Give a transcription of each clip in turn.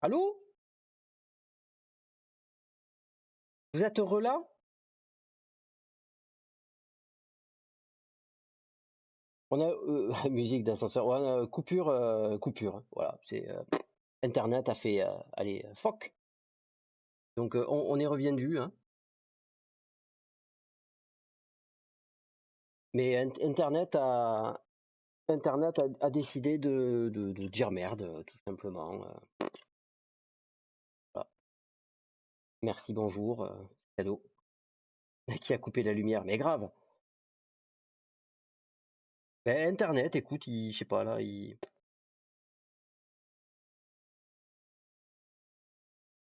Allô? Vous êtes heureux là? On a musique d'ascenseur. Ouais, coupure, coupure, hein. Voilà, c'est Internet a fait allez fuck. Donc on est reviendu, hein. Mais Internet a décidé de dire merde, tout simplement. Voilà. Merci, bonjour, cadeau. Qui a coupé la lumière? Mais grave. Ben, Internet, écoute, je sais pas là,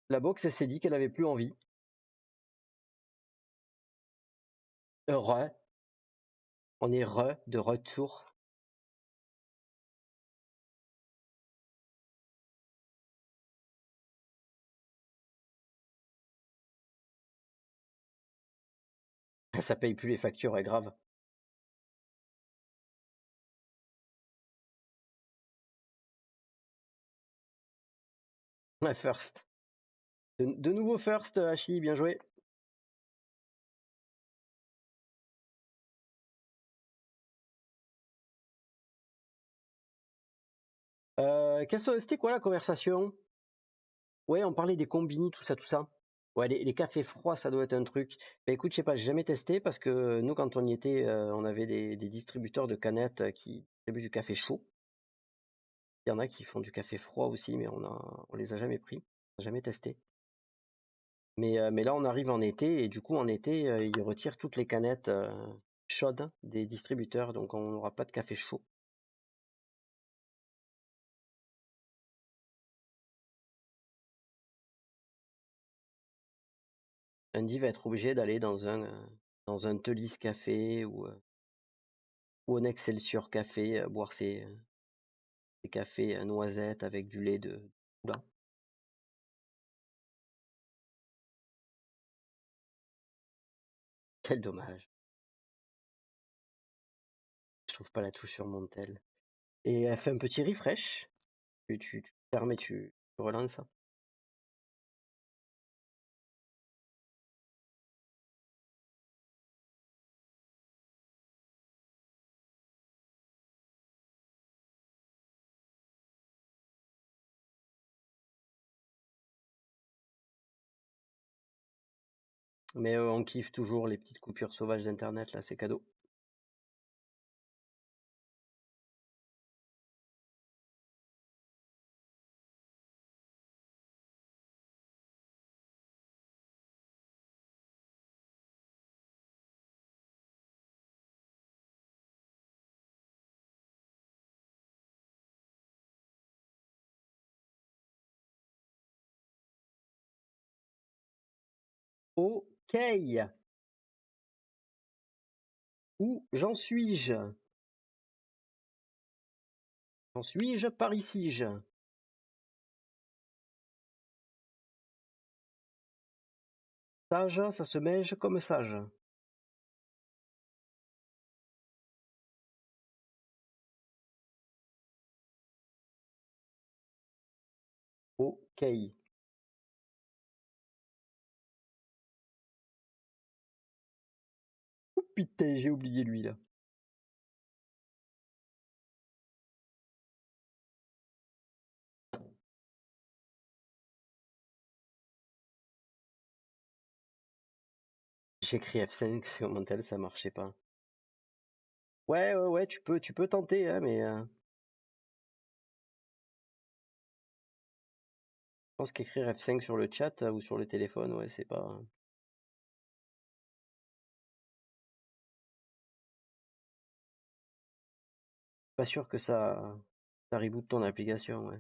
la box elle s'est dit qu'elle avait plus envie. Re, on est de retour. Ça paye plus les factures, est grave. Ouais, first. De nouveau first, Hachi, bien joué. C'était quoi la conversation? Ouais, on parlait des combini, tout ça, tout ça. Ouais, les cafés froids, ça doit être un truc. Bah écoute, je sais pas, j'ai jamais testé parce que nous, quand on y était, on avait des distributeurs de canettes qui distribuent du café chaud. Il y en a qui font du café froid aussi, mais on les a jamais pris, on a jamais testé. Mais là, on arrive en été et du coup, en été, ils retirent toutes les canettes chaudes des distributeurs, donc on n'aura pas de café chaud. Andy va être obligé d'aller dans un Telis Café ou un Excelsior Café, boire ses cafés noisettes avec du lait de Oula, quel dommage. Je trouve pas la touche sur mon tel. Et elle fait un petit refresh. Tu fermes et tu relances. Mais on kiffe toujours les petites coupures sauvages d'internet là, c'est cadeau. Ok. Où j'en suis-je? J'en suis-je par ici-je? Sage, ça se mège comme sage. Ok. Oh putain, j'ai oublié lui là. J'ai écrit F5 sur mon tel, ça marchait pas. Ouais, ouais, ouais, tu peux tenter, hein, mais je pense qu'écrire F5 sur le chat ou sur le téléphone, ouais, c'est pas sûr que ça reboot ton application, ouais.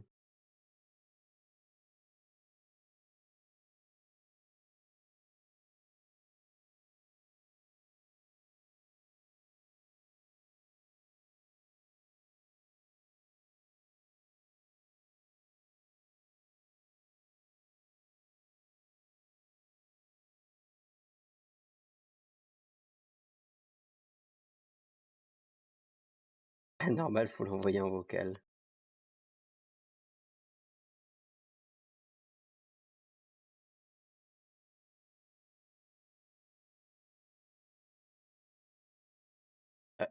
Normal, faut l'envoyer en vocal.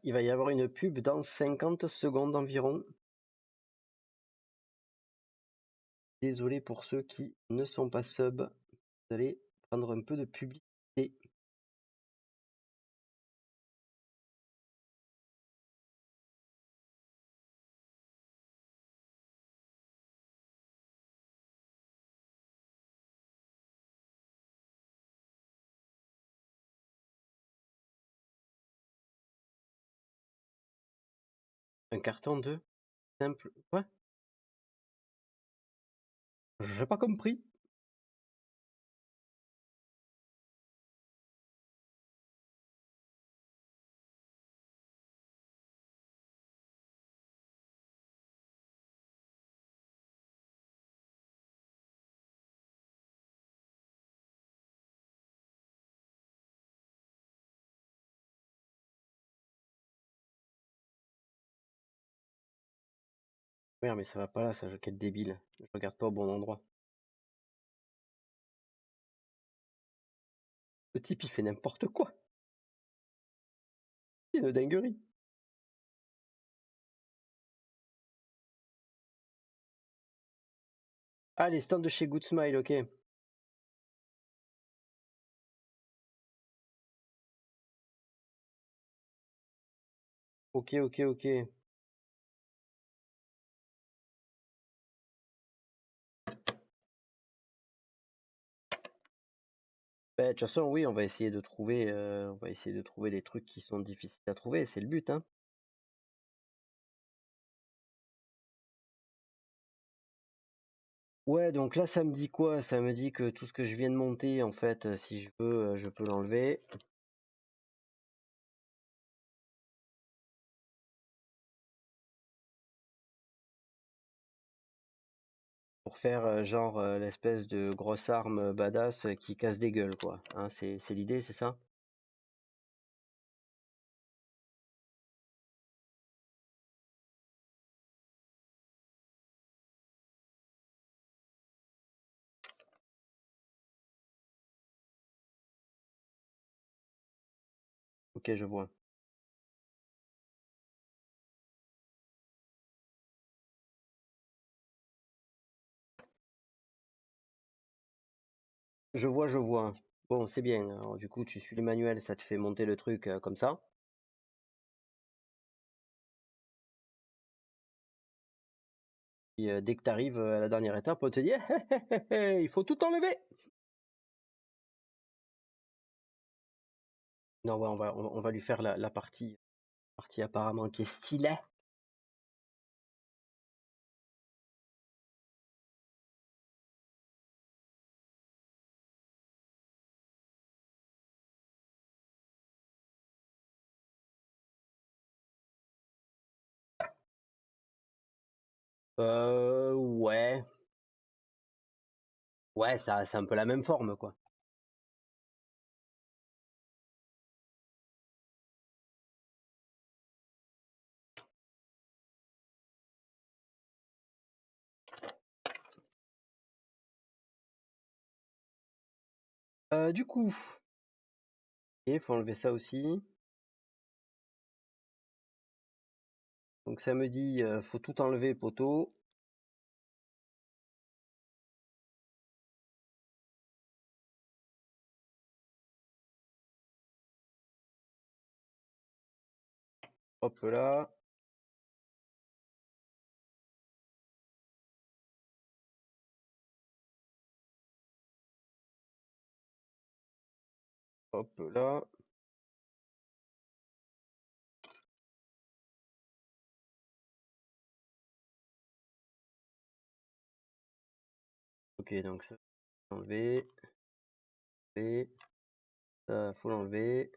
il va y avoir une pub dans 50 secondes environ. Désolé pour ceux qui ne sont pas sub. Vous allez prendre un peu de publicité. Un carton de simple. Quoi? J'ai pas compris. Merde, mais ça va pas là, ça, quel débile. Je regarde pas au bon endroit. Le type, il fait n'importe quoi. C'est une dinguerie. Ah, les stands de chez Good Smile, ok. Ok, ok, ok. Bah, de toute façon, oui, on va essayer de trouver, les trucs qui sont difficiles à trouver, c'est le but, hein. Ouais, donc là, ça me dit quoi? Ça me dit que tout ce que je viens de monter, en fait, si je veux, je peux l'enlever. Pour faire genre l'espèce de grosse arme badass qui casse des gueules, quoi. Hein, c'est l'idée, c'est ça? Ok, je vois. Je vois, je vois. Bon, c'est bien. Alors, du coup, tu suis le manuel, ça te fait monter le truc comme ça. Et dès que tu arrives à la dernière étape, on te dit il faut tout enlever. Non, ouais, on va lui faire la partie apparemment qui est stylée. Ouais. Ouais, ça, c'est un peu la même forme, quoi. Du coup, il faut enlever ça aussi. Donc ça me dit, faut tout enlever, poteau. Hop là. Hop là. Ok, donc ça, faut l'enlever. Et ça, faut l'enlever.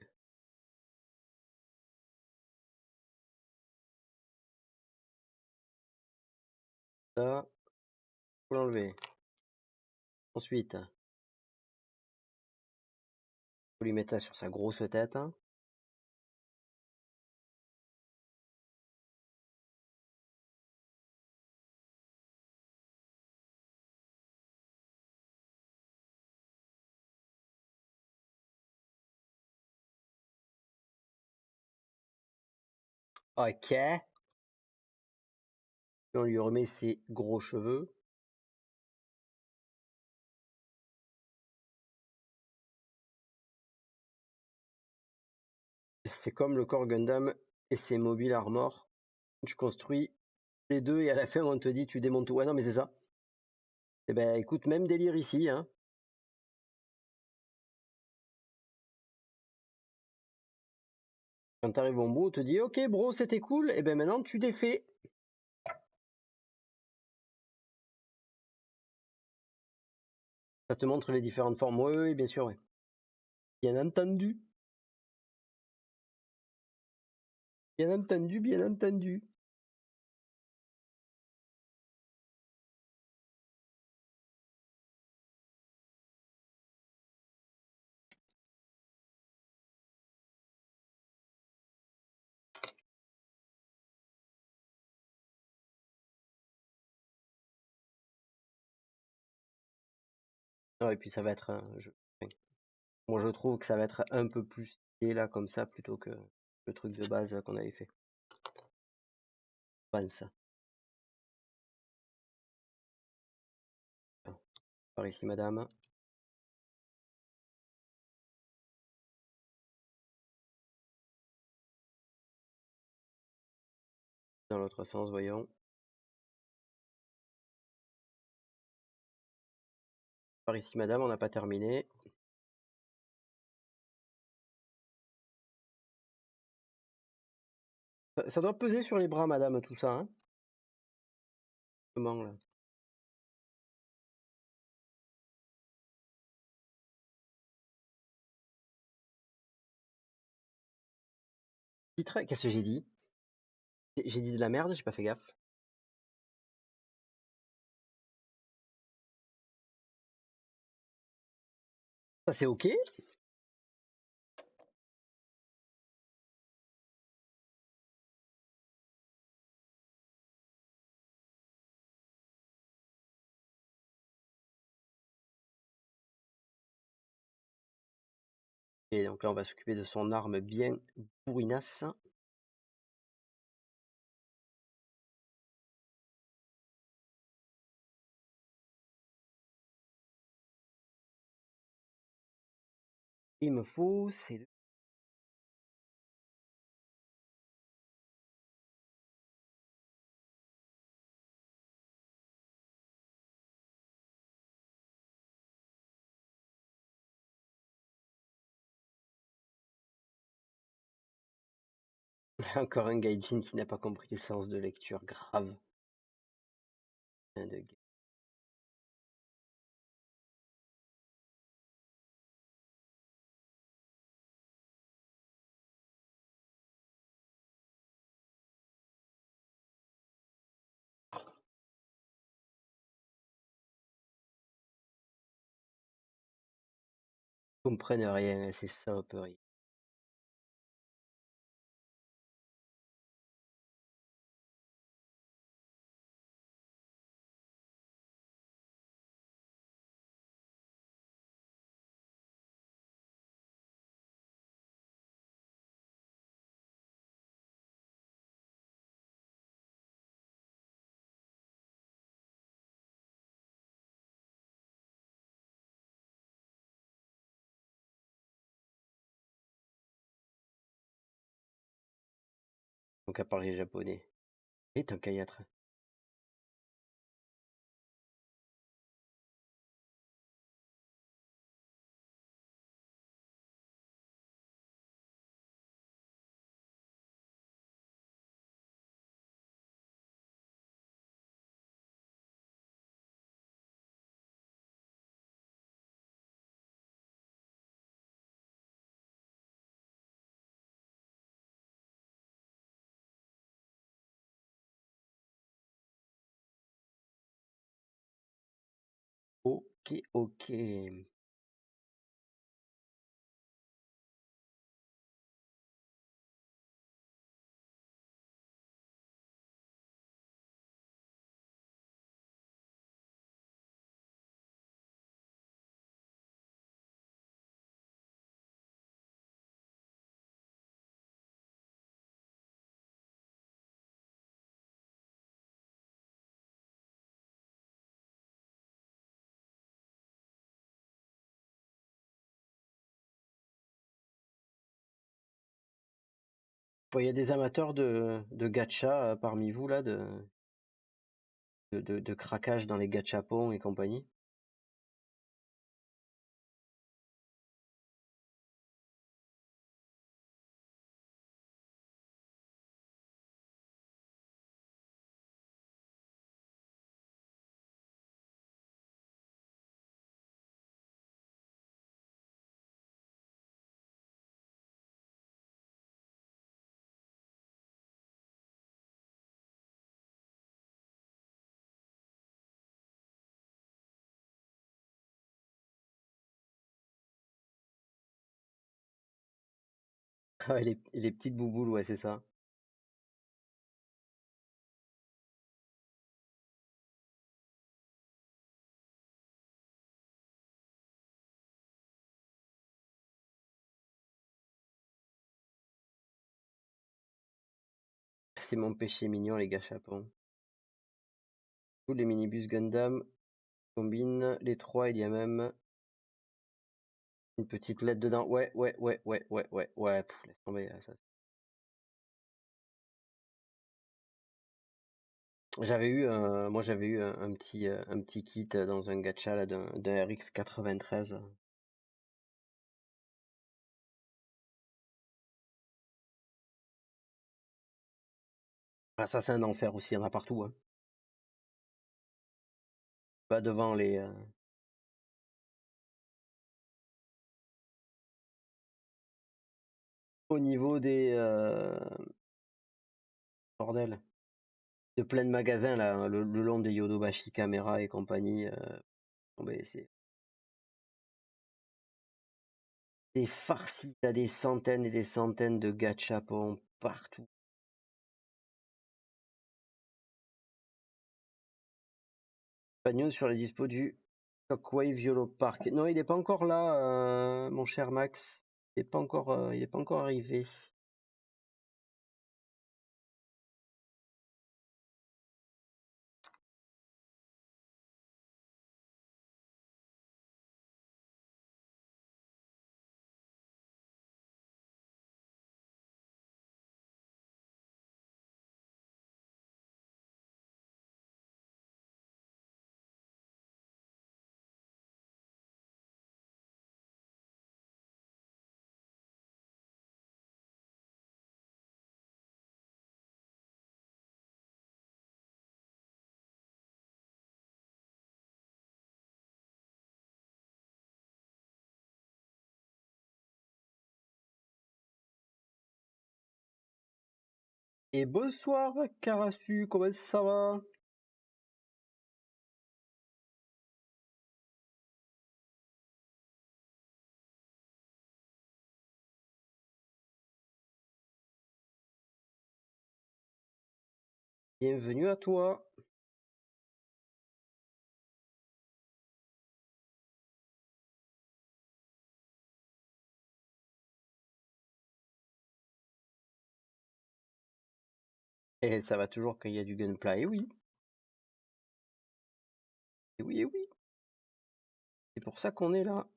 Ça, faut l'enlever. Ensuite, faut lui mettre ça sur sa grosse tête, hein. Ok. On lui remet ses gros cheveux. C'est comme le Core Gundam et ses Mobile Armor. Tu construis les deux et à la fin on te dit tu démontes tout. Ouais non mais c'est ça. Eh ben écoute, même délire ici, hein. Quand t'arrives au bout, on te dit ok bro c'était cool, et ben maintenant tu défais. Ça te montre les différentes formes. Oui, oui, bien sûr, ouais. Bien entendu. Bien entendu, bien entendu. Ah, et puis ça va être enfin, moi je trouve que ça va être un peu plus stylé là comme ça plutôt que le truc de base qu'on avait fait. Je pense. Par ici madame. Dans l'autre sens, voyons. Par ici madame, on n'a pas terminé. Ça doit peser sur les bras madame tout ça, hein. Comment là? Qu'est-ce que j'ai dit? J'ai dit de la merde, j'ai pas fait gaffe. Ça c'est ok? Et donc là on va s'occuper de son arme bien bourrinasse. Il me faut, c'est encore un gaijin qui n'a pas compris les séances de lecture, grave. Comprennent rien, ces saloperies. Donc à parler japonais. Et un kayatra. Ok, ok. Il y a des amateurs de gacha parmi vous là, de craquage dans les gachapons et compagnie. Ouais, les petites bouboules, ouais, c'est ça. C'est mon péché mignon, les gachapons. Tous les minibus Gundam combinent les trois, il y a même une petite lettre dedans. Ouais, ouais, ouais, ouais, ouais, ouais, ouais, laisse tomber, ça. Moi j'avais eu un petit kit dans un gacha là, d'un RX 93. Ah, ça c'est un enfer aussi, il y en a partout, hein. Pas devant au niveau des bordel, de plein de magasins là, le long des Yodobashi Camera et compagnie. Bon, ben, c'est farci, t'as des centaines et des centaines de gachapons partout. Pas de news sur la dispo du Shockwave YOLO Park. Non, il est pas encore là, mon cher Max. Il est pas encore arrivé. Et bonsoir Karasu, comment ça va? Bienvenue à toi. Et ça va toujours quand il y a du gunplay, et oui. Et oui, et oui. C'est pour ça qu'on est là.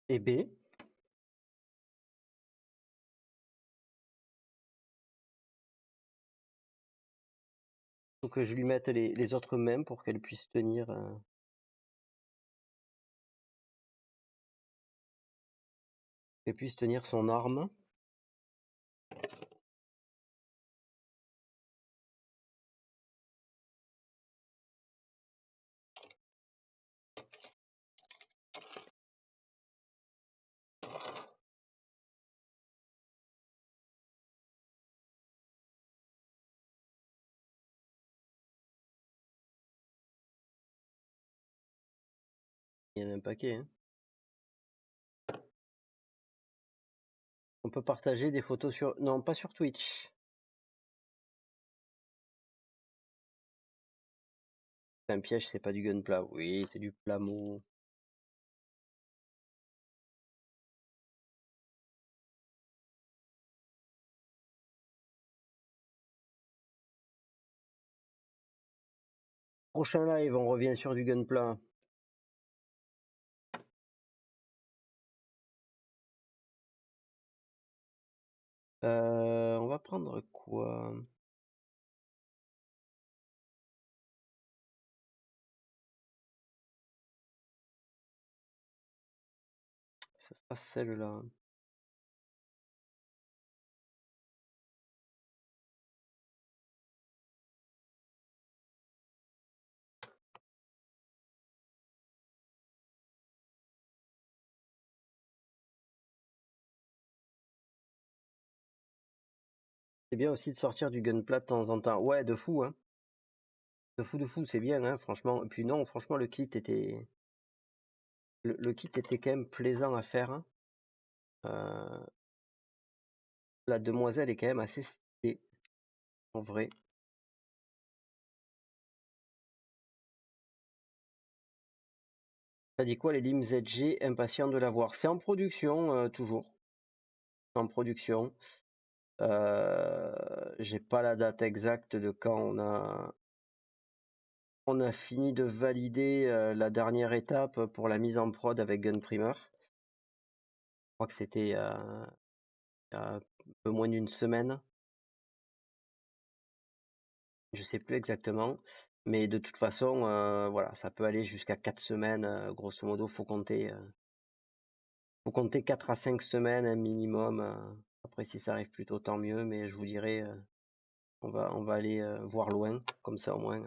Et B, faut que je lui mette les autres mêmes pour qu'elle puisse tenir son arme. Il y en a un paquet, hein. On peut partager des photos sur... Non, pas sur Twitch. C'est un piège, c'est pas du gunpla. Oui, c'est du plamo. Prochain live, on revient sur du gunpla. On va prendre quoi? Ça sera celle-là. C'est bien aussi de sortir du gunpla de temps en temps. Ouais, de fou, hein. De fou, c'est bien, hein, franchement. Et puis non, franchement, le kit était... Le kit était quand même plaisant à faire, hein. La demoiselle est quand même assez stylée, en vrai. Ça dit quoi les limes ZG? Impatient de la voir. C'est en production, toujours. En production. J'ai pas la date exacte de quand on a fini de valider la dernière étape pour la mise en prod avec Gunprimer. Je crois que c'était il y a un peu moins d'une semaine. Je sais plus exactement. Mais de toute façon, voilà, ça peut aller jusqu'à 4 semaines. Grosso modo, faut compter 4 à 5 semaines un minimum. Après, si ça arrive plus tôt, tant mieux. Mais je vous dirais, on va aller voir loin. Comme ça, au moins.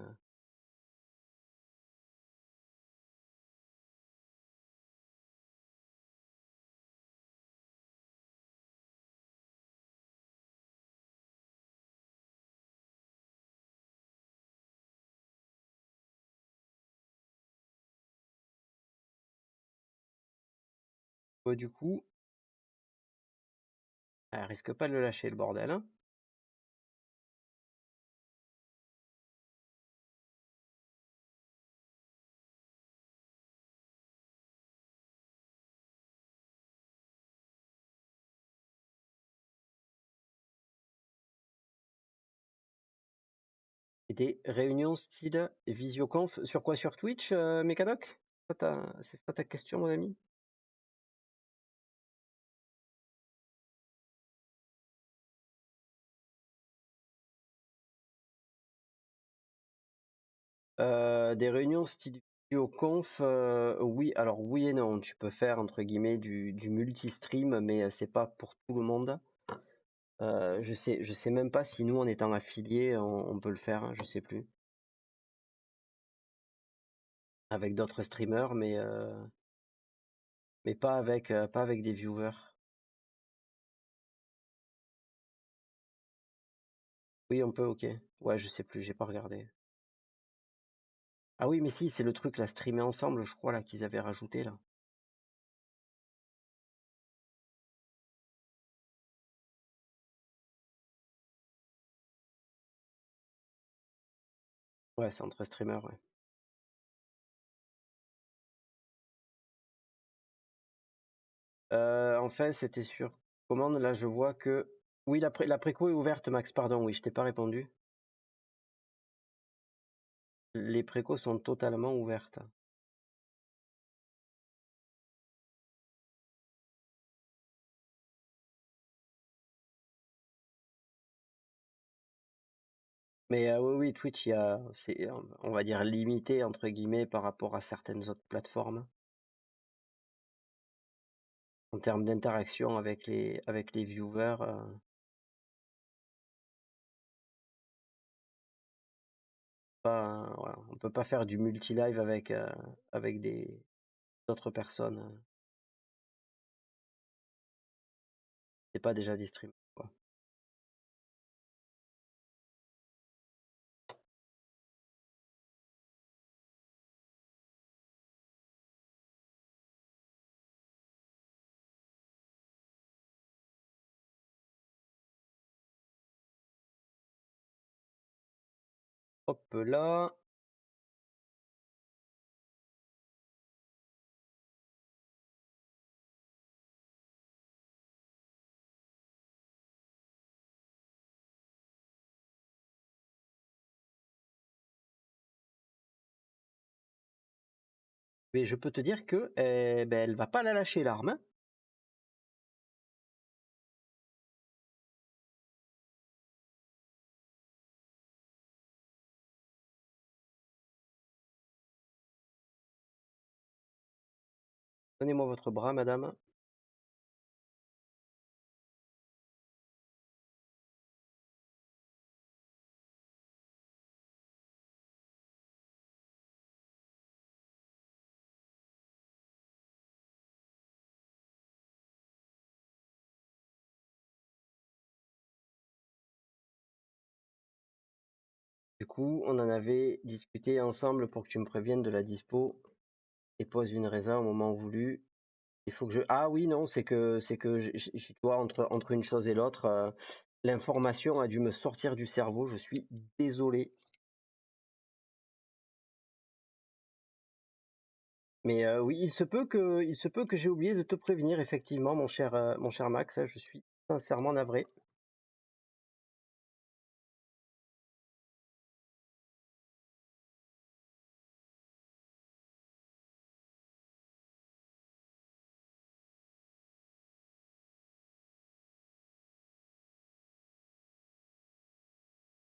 Ouais, du coup, elle risque pas de le lâcher, le bordel, hein. Et des réunions style visioconf. Sur quoi? Sur Twitch, Mécanoc? C'est ça ta question, mon ami? Des réunions style visioconf, oui, alors oui et non. Tu peux faire entre guillemets du multi-stream, mais c'est pas pour tout le monde. Je sais même pas si nous, en étant affiliés, on peut le faire, hein, je sais plus. Avec d'autres streamers, mais pas avec des viewers. Oui, on peut, ok. Ouais, je sais plus, j'ai pas regardé. Ah oui, mais si, c'est le truc là, streamer ensemble, je crois là qu'ils avaient rajouté là. Ouais, c'est entre streamers, ouais. Enfin, c'était sur commande. Là, je vois que oui, la préco est ouverte, Max. Pardon, oui, je t'ai pas répondu. Les précos sont totalement ouvertes. Mais oui, oui, Twitch, c'est, on va dire, limité entre guillemets par rapport à certaines autres plateformes en termes d'interaction avec les viewers. Pas, voilà, on peut pas faire du multi-live avec des d'autres personnes. C'est pas déjà des streams, quoi. Hop là. Mais je peux te dire que ben, elle va pas la lâcher l'arme, hein. Donnez-moi votre bras, madame. Du coup, on en avait discuté ensemble pour que tu me préviennes de la dispo et pose une résa au moment voulu. Il faut que je. Ah oui, non, c'est que tu vois, entre une chose et l'autre, l'information a dû me sortir du cerveau. Je suis désolé. Mais oui, il se peut que j'ai oublié de te prévenir, effectivement, mon cher Max. Je suis sincèrement navré.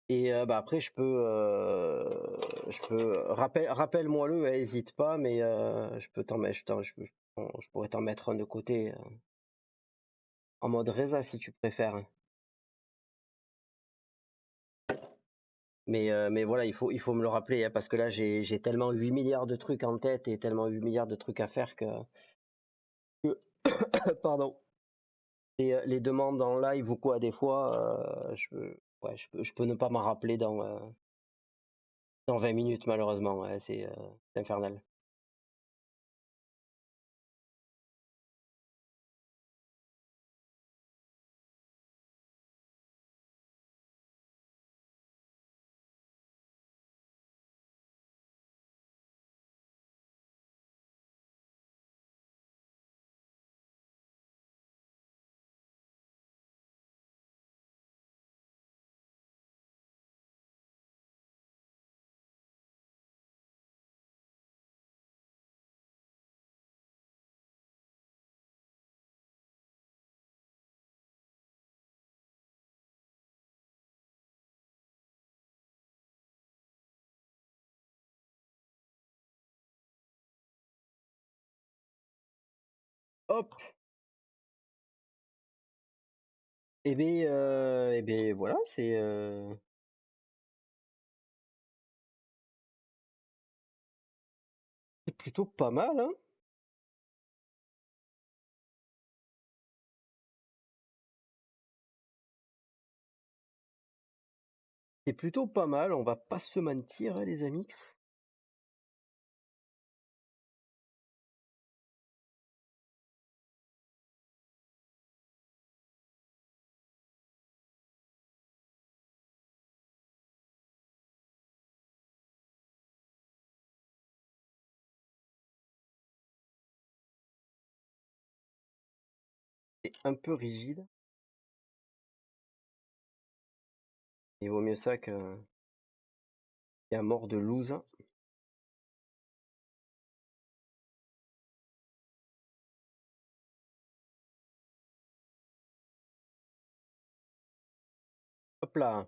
Et bah, après, rappelle-moi-le, hésite pas, mais je peux t'en mettre, je pourrais t'en mettre un de côté en mode résa si tu préfères. Mais voilà, il faut me le rappeler, hein, parce que là, j'ai tellement 8 milliards de trucs en tête et tellement 8 milliards de trucs à faire que- pardon. Les demandes en live ou quoi, des fois, ouais, je peux ne pas m'en rappeler dans 20 minutes, malheureusement. Ouais, c'est infernal. Hop, et ben voilà, c'est plutôt pas mal, hein. C'est plutôt pas mal, on va pas se mentir, hein, les amis. C'est un peu rigide. Il vaut mieux ça qu'un mort de loose. Hop là.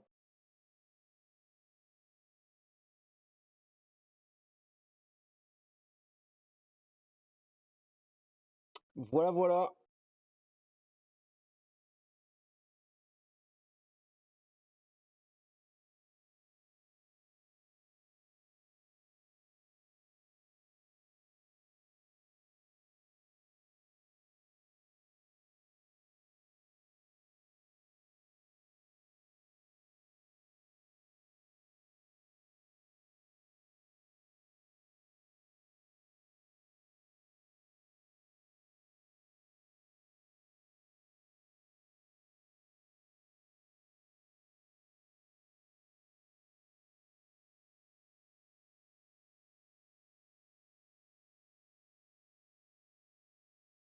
Voilà, voilà.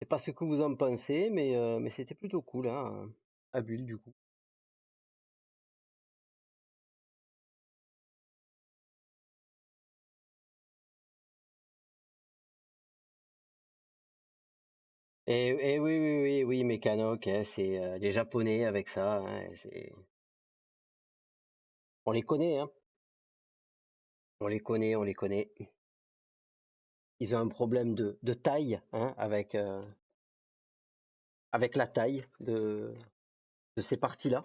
sais pas ce que vous en pensez, mais c'était plutôt cool, hein, à Bulle, du coup. Et oui, oui, oui, oui, Mécanoc, hein, c'est les Japonais avec ça, hein, on les connaît, hein. On les connaît, on les connaît. Ils ont un problème de taille, hein, avec la taille de ces parties-là.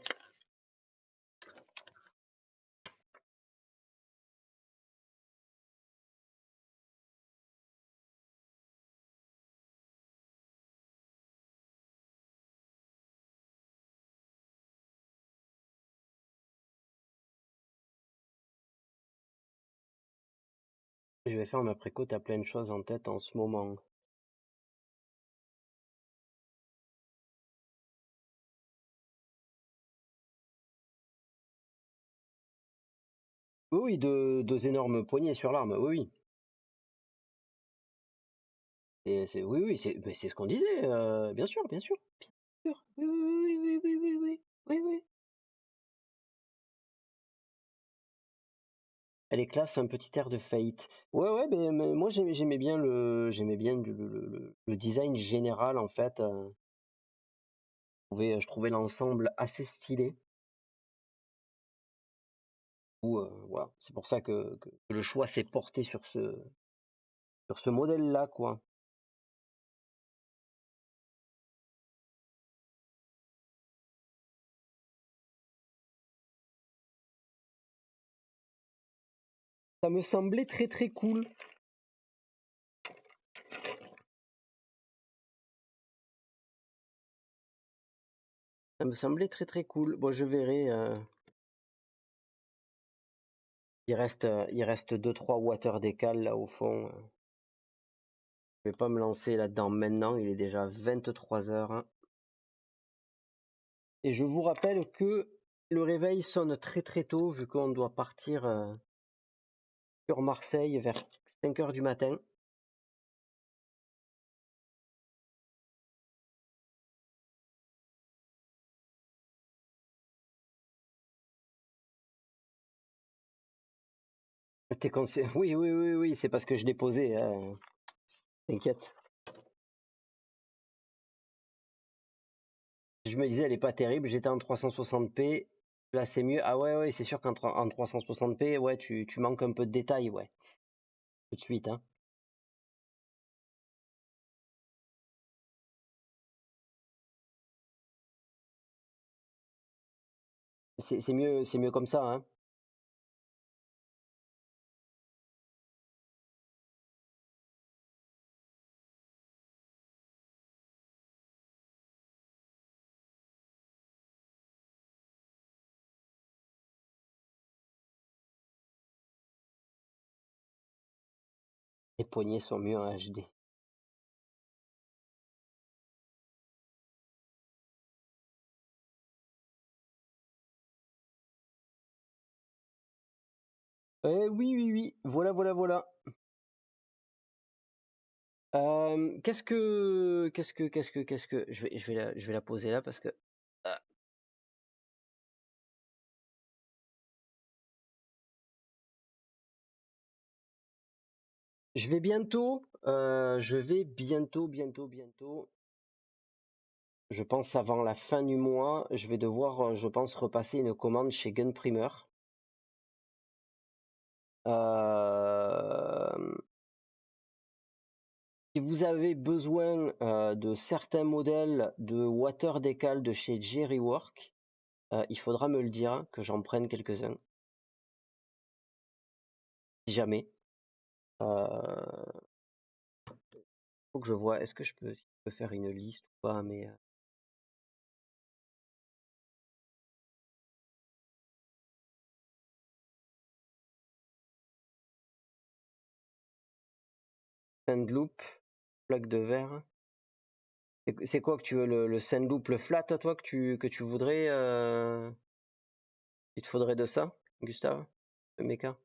Je vais faire ma préco, t'as plein de choses en tête en ce moment. Oui, oui, deux énormes poignées sur l'arme, oui, oui. Oui, oui, mais c'est ce qu'on disait, bien sûr, bien sûr. Bien sûr. Oui, oui, oui, oui, oui, oui, oui, oui, oui. Elle est classe, un petit air de Fate. Ouais, ouais, mais moi j'aimais bien le design général en fait. Je trouvais l'ensemble assez stylé. Voilà, c'est pour ça que le choix s'est porté sur ce modèle-là, quoi. Ça me semblait très très cool. Ça me semblait très très cool. Bon, je verrai. Il reste deux trois water décal là au fond. Je vais pas me lancer là-dedans maintenant. Il est déjà 23 heures, hein. Et je vous rappelle que le réveil sonne très très tôt vu qu'on doit partir sur Marseille vers 5 heures du matin. Oui, oui, oui, oui, c'est parce que je l'ai posé, hein. T'inquiète. Je me disais, elle est pas terrible. J'étais en 360p. Là, c'est mieux. Ah ouais, ouais, c'est sûr en 360p, ouais, tu manques un peu de détails, ouais. Tout de suite, hein. C'est mieux comme ça, hein. Les poignées sont mieux en HD. Oui, oui, oui. Voilà, voilà, voilà. Je vais la poser là parce que euh, je vais bientôt. Je pense avant la fin du mois, je vais devoir, je pense, repasser une commande chez Gun Primer. Euh, Si vous avez besoin de certains modèles de water decal de chez Jerry Work, il faudra me le dire que j'en prenne quelques-uns, si jamais. Euh, Faut que je vois, est-ce que si je peux faire une liste ou pas, mais Sandloop, plaque de verre. C'est quoi que tu veux, le Sandloop, le flat, toi, que tu voudrais, il te faudrait de ça, Gustave, le méca?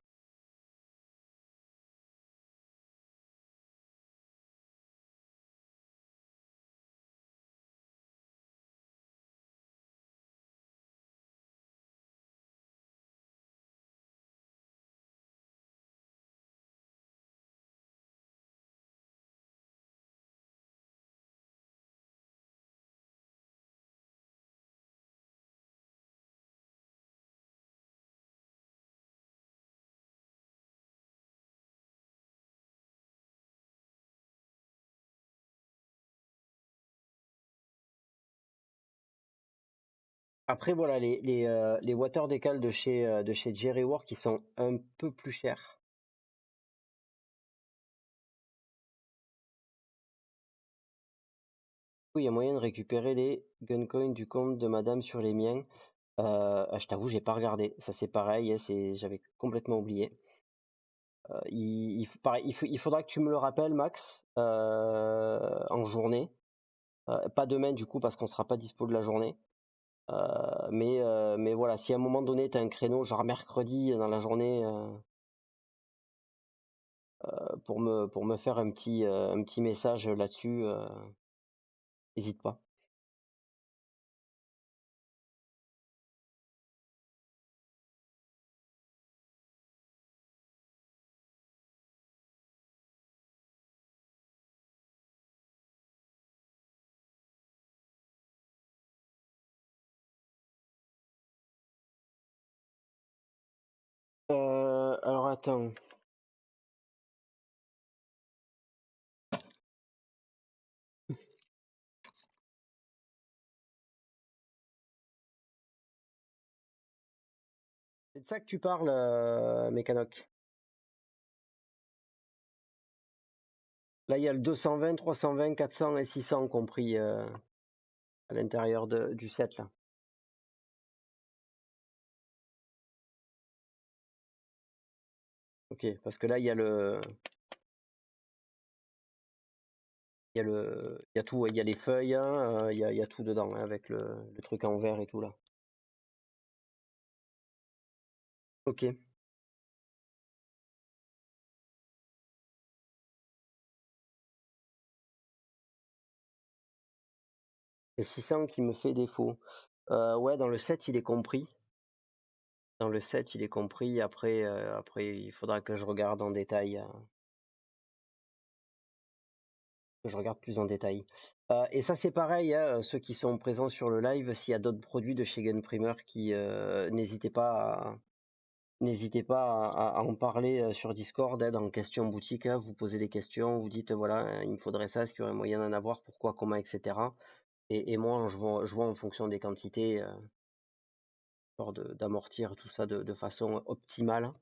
Après, voilà, les water decal de chez Jerry Work, ils sont un peu plus chers. Oui, il y a moyen de récupérer les guncoins du compte de madame sur les miens. Je t'avoue, j'ai pas regardé. Ça, c'est pareil, hein, j'avais complètement oublié. Pareil, il faudra que tu me le rappelles, Max, en journée. Pas demain, du coup, parce qu'on sera pas dispo de la journée. Mais voilà, si à un moment donné, tu as un créneau, genre mercredi dans la journée, pour me faire un petit message là-dessus, n'hésite pas. Alors attends. C'est de ça que tu parles, Mécanoc. Là, il y a le 220, 320, 400 et 600 compris à l'intérieur du set là. Ok, parce que là, il y a tout, il y a les feuilles, hein, il y a tout dedans hein, avec le truc en verre et tout là. Ok. Et 600 qui me fait défaut. Ouais, dans le set, il est compris. Dans le set, il est compris. Après, il faudra que je regarde en détail. Que je regarde plus en détail. Et ça, c'est pareil, hein, ceux qui sont présents sur le live, s'il y a d'autres produits de chez Gunprimer qui n'hésitez pas à en parler sur Discord, hein, dans questions boutique. Hein, vous posez des questions, vous dites voilà, il me faudrait ça, est-ce qu'il y aurait moyen d'en avoir, pourquoi, comment, etc. Et moi, je vois en fonction des quantités, histoire d'amortir tout ça de façon optimale.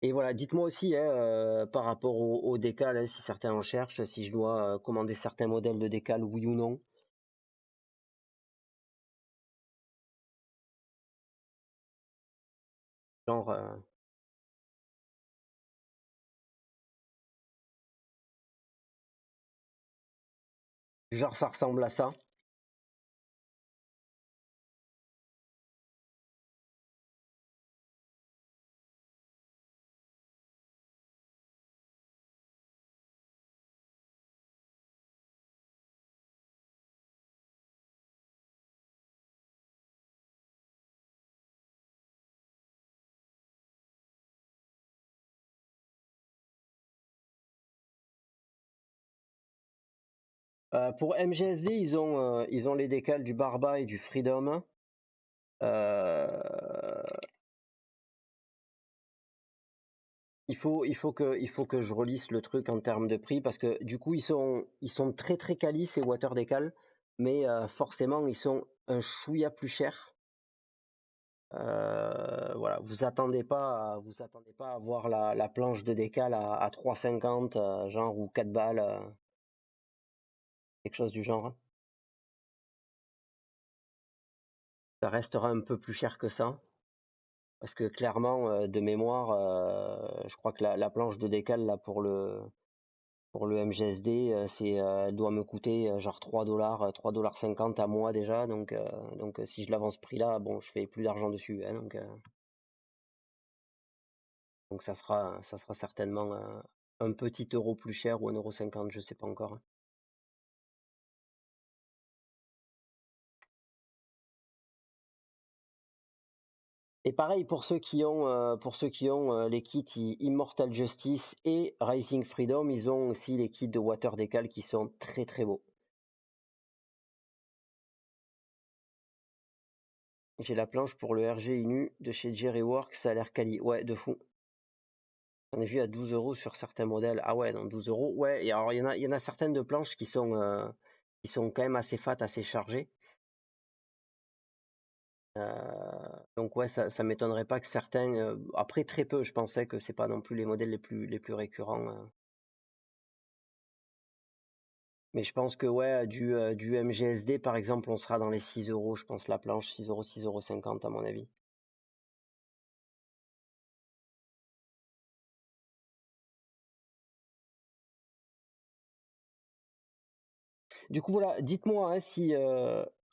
Et voilà, dites-moi aussi, hein, par rapport au décal, hein, si certains en cherchent, si je dois commander certains modèles de décal, oui ou non. Genre, genre ça ressemble à ça. Pour MGSD, ils ont les décals du Barba et du Freedom. Euh, il faut que je relisse le truc en termes de prix parce que du coup, ils sont très très quali ces water décal, mais forcément, ils sont un chouïa plus chers. Voilà, vous attendez pas à voir la planche de décal à 3,50, genre, ou 4 balles, quelque chose du genre. Ça restera un peu plus cher que ça. Parce que clairement, de mémoire, je crois que la planche de décal là pour le MGSD, elle doit me coûter genre 3 $, 3,50 à moi déjà. Donc si je l'avance ce prix-là, bon, je fais plus d'argent dessus. Hein, donc ça sera certainement un petit euro plus cher ou 1,50 €, je sais pas encore. Et pareil pour ceux qui ont les kits Immortal Justice et Rising Freedom, ils ont aussi les kits de Water Decal qui sont très très beaux. J'ai la planche pour le RG Inu de chez Jerry Works, ça a l'air quali. Ouais, de fou. J'en ai vu à 12 € sur certains modèles. Ah ouais, non, 12 €. Ouais, et alors il y en a certaines de planches Ils sont quand même assez fat, assez chargés. Donc ouais, ça m'étonnerait pas que certains, après très peu, je pensais que c'est pas non plus les modèles les plus récurrents. Mais je pense que ouais, du MGSD par exemple, on sera dans les 6 euros, je pense la planche 6 euros, 6,50 € à mon avis. Du coup voilà, dites-moi hein, si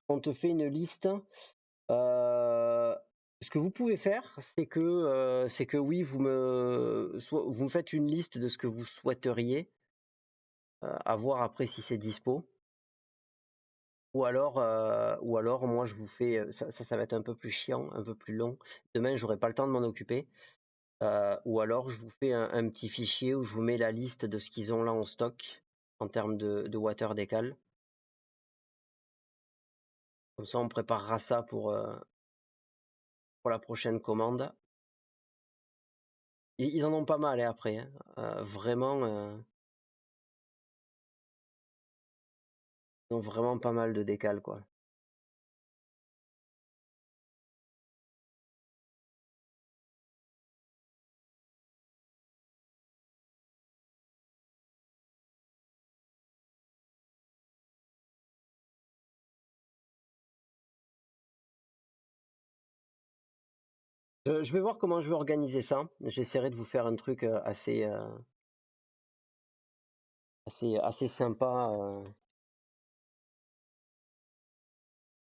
on te fait une liste. Ce que vous pouvez faire, c'est que oui, vous me faites une liste de ce que vous souhaiteriez, à voir après si c'est dispo. Ou alors moi je vous fais, ça va être un peu plus chiant, un peu plus long. Demain, j'aurai pas le temps de m'en occuper. Ou alors je vous fais un petit fichier où je vous mets la liste de ce qu'ils ont là en stock en termes de water décal. Comme ça, on préparera ça pour la prochaine commande. Ils en ont pas mal hein, après, hein. Vraiment, ils ont vraiment pas mal de décal quoi. Je vais voir comment je vais organiser ça. J'essaierai de vous faire un truc assez sympa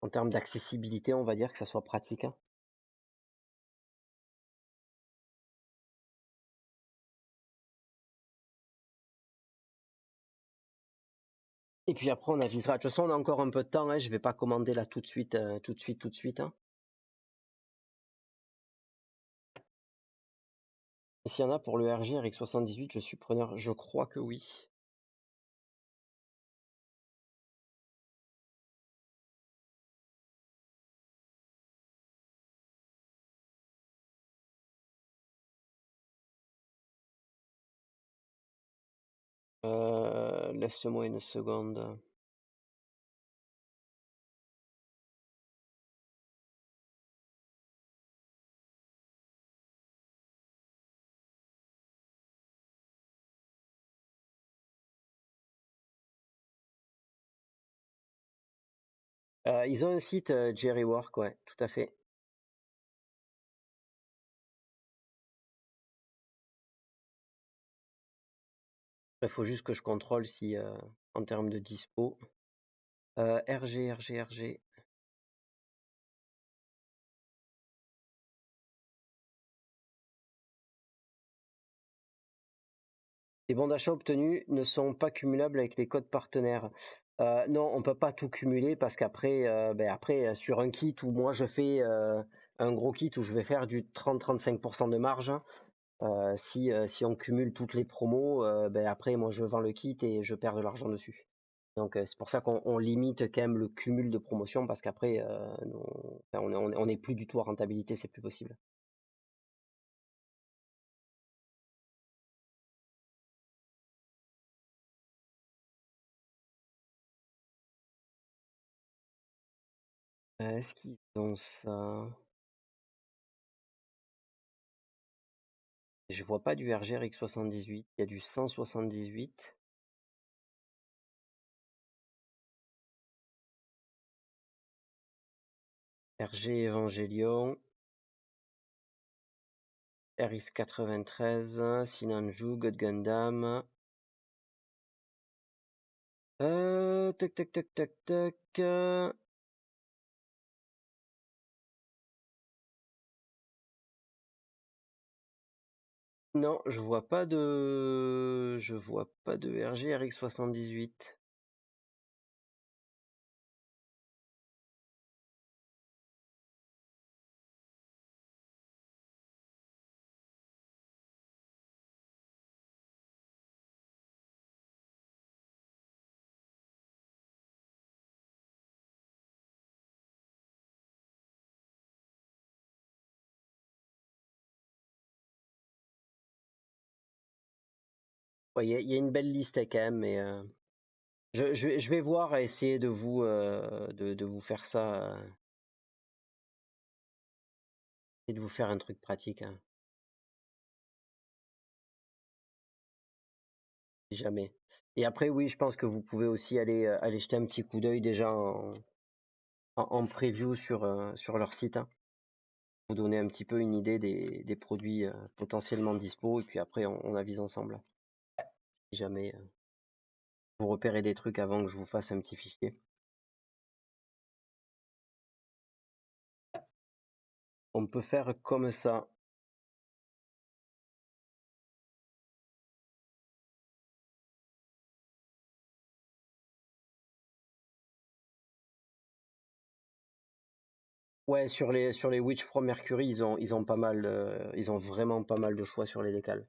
en termes d'accessibilité, on va dire que ça soit pratique, hein. Et puis après, on avisera. De toute façon, on a encore un peu de temps, hein. Je vais pas commander là tout de suite, tout de suite, tout de suite, hein. Et s'il y en a pour le RG RX78, je suis preneur. Je crois que oui. Laisse-moi une seconde. Ils ont un site Jerry Work, ouais, tout à fait. Il faut juste que je contrôle si, en termes de dispo. RG. Les bons d'achat obtenus ne sont pas cumulables avec les codes partenaires. Non, on peut pas tout cumuler parce qu'après, sur un kit où moi je fais un gros kit où je vais faire du 30-35% de marge, si on cumule toutes les promos, après moi je vends le kit et je perds de l'argent dessus. Donc c'est pour ça qu'on limite quand même le cumul de promotions parce qu'après on est plus du tout à rentabilité, c'est plus possible. Est-ce qu'ils ont ça? Je vois pas du RG RX78, il y a du 178. RG Evangelion, RX93, Sinanju, God Gundam. Tac. Non, je vois pas de RG RX78. Ouais, il y a une belle liste quand même, mais Je vais voir à essayer de vous faire ça, et de vous faire un truc pratique, hein, si jamais. Et après, oui, je pense que vous pouvez aussi aller jeter un petit coup d'œil déjà en preview sur leur site, hein. Vous donner un petit peu une idée des produits potentiellement dispo, et puis après on avise ensemble. Si jamais vous repérez des trucs avant que je vous fasse un petit fichier. On peut faire comme ça. Ouais, sur les Witch from Mercury, ils ont pas mal, ils ont vraiment pas mal de choix sur les décals.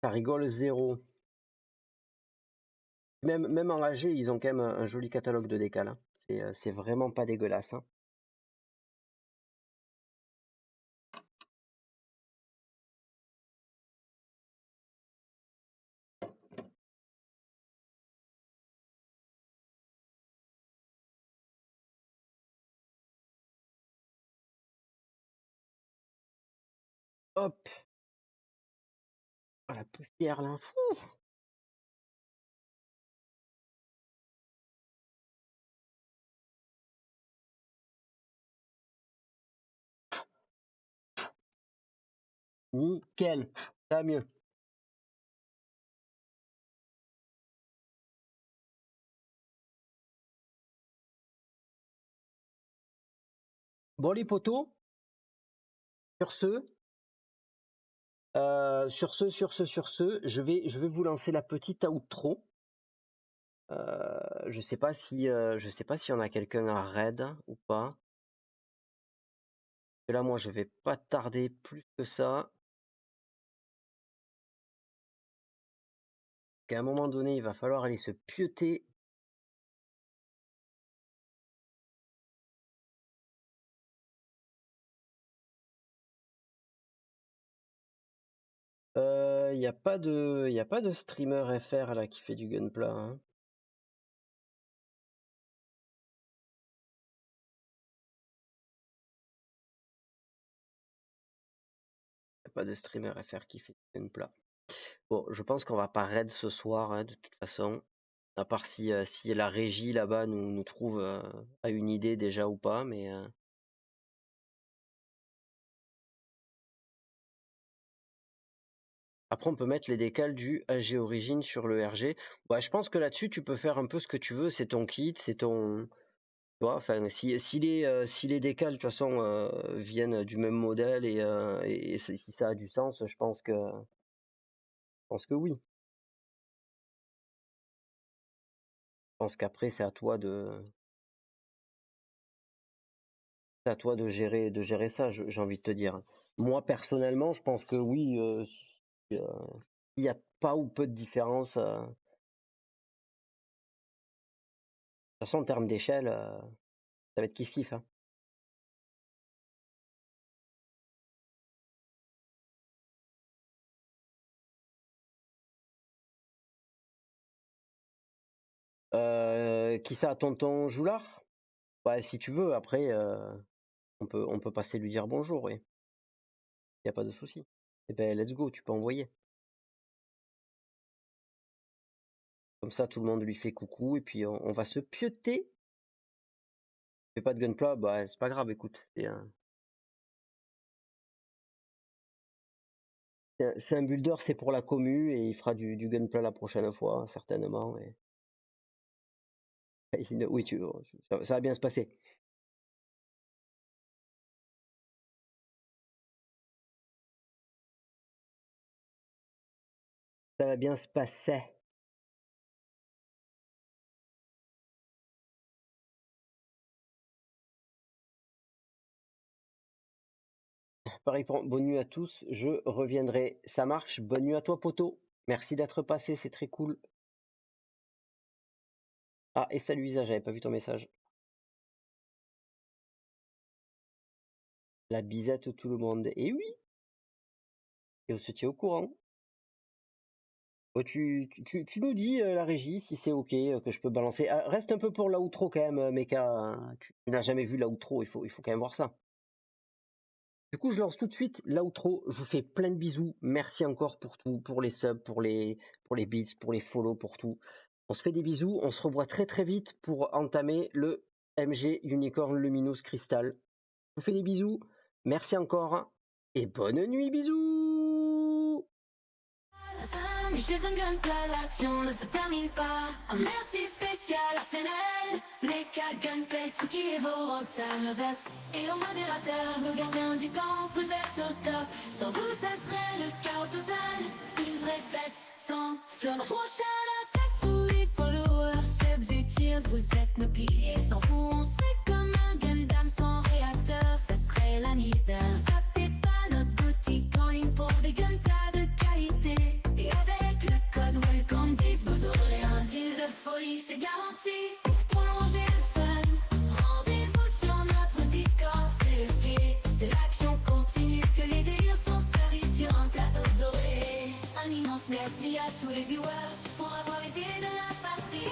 Ça rigole zéro. Même en AG, ils ont quand même un joli catalogue de décals, hein. C'est vraiment pas dégueulasse, hein. Hop, oh, la poussière là. Fou. Nickel, ça va mieux. Bon les potos, sur ce, je vais vous lancer la petite outro. Je sais pas si on a quelqu'un à raid ou pas. Et là, moi, je vais pas tarder plus que ça. Qu'à un moment donné, il va falloir aller se pioter. Y a pas de streamer FR là qui fait du gunpla, hein. Y a pas de streamer FR qui fait du gunpla. Bon, je pense qu'on va pas raid ce soir, hein, de toute façon. À part si la régie là-bas nous trouve à une idée déjà ou pas, mais après on peut mettre les décals du AG Origin sur le RG. Ouais, je pense que là-dessus tu peux faire un peu ce que tu veux, c'est ton kit, c'est ton. Tu vois, enfin, si les décals de toute façon viennent du même modèle et si ça a du sens, je pense que oui. Je pense qu'après c'est à toi de gérer ça, j'ai envie de te dire. Moi personnellement, je pense que oui, s'il y a pas ou peu de différence, de toute façon en termes d'échelle, ça va être kiff kiff, hein. Qui ça, tonton Joulard? Ouais, si tu veux, après, on peut passer lui dire bonjour, oui. Y a pas de souci. Eh ben, let's go, tu peux envoyer. Comme ça, tout le monde lui fait coucou et puis on va se pioter. Fais pas de gunpla, bah c'est pas grave, écoute. C'est un builder, c'est pour la commu et il fera du gunpla la prochaine fois, certainement. Oui, ça va bien se passer. Ça va bien se passer. Pareil, bonne nuit à tous, je reviendrai. Ça marche, bonne nuit à toi, poto. Merci d'être passé, c'est très cool. Ah, et salut Isa, j'avais pas vu ton message. La bisette tout le monde. Et oui, et on se tient au courant. Tu nous dis, la régie, si c'est OK, que je peux balancer. Ah, reste un peu pour l'outro quand même, Meka, hein. Tu n'as jamais vu l'outro, il faut quand même voir ça. Du coup, je lance tout de suite l'outro. Je vous fais plein de bisous. Merci encore pour tout, pour les subs, pour les bits, pour les follow, pour tout. On se fait des bisous. On se revoit très très vite pour entamer le MG Unicorn Luminous Crystal. Je vous fais des bisous. Merci encore et bonne nuit. Bisous. Mais chez un gunplay, l'action ne se termine pas. Un merci spécial à Senel. Les 4 gunplay, Tsuki et vos Roxanne, Lozès. Et au modérateur, nos gardiens du temps, vous êtes au top. Sans vous, ça serait le chaos total. Une vraie fête sans fleurs. Prochaine attaque pour les followers, subs et cheers, vous êtes nos piliers. Sans vous, on serait comme un Gundam sans réacteur, ça serait la misère. Sapez pas notre boutique en ligne pour des gunplay de qualité. Et avec le code Welcome 10, vous aurez un deal de folie, c'est garanti. Pour prolonger le fun, rendez-vous sur notre Discord, c'est le pied, c'est l'action continue, que les délires sont servis sur un plateau doré. Un immense merci à tous les viewers pour avoir été de la partie.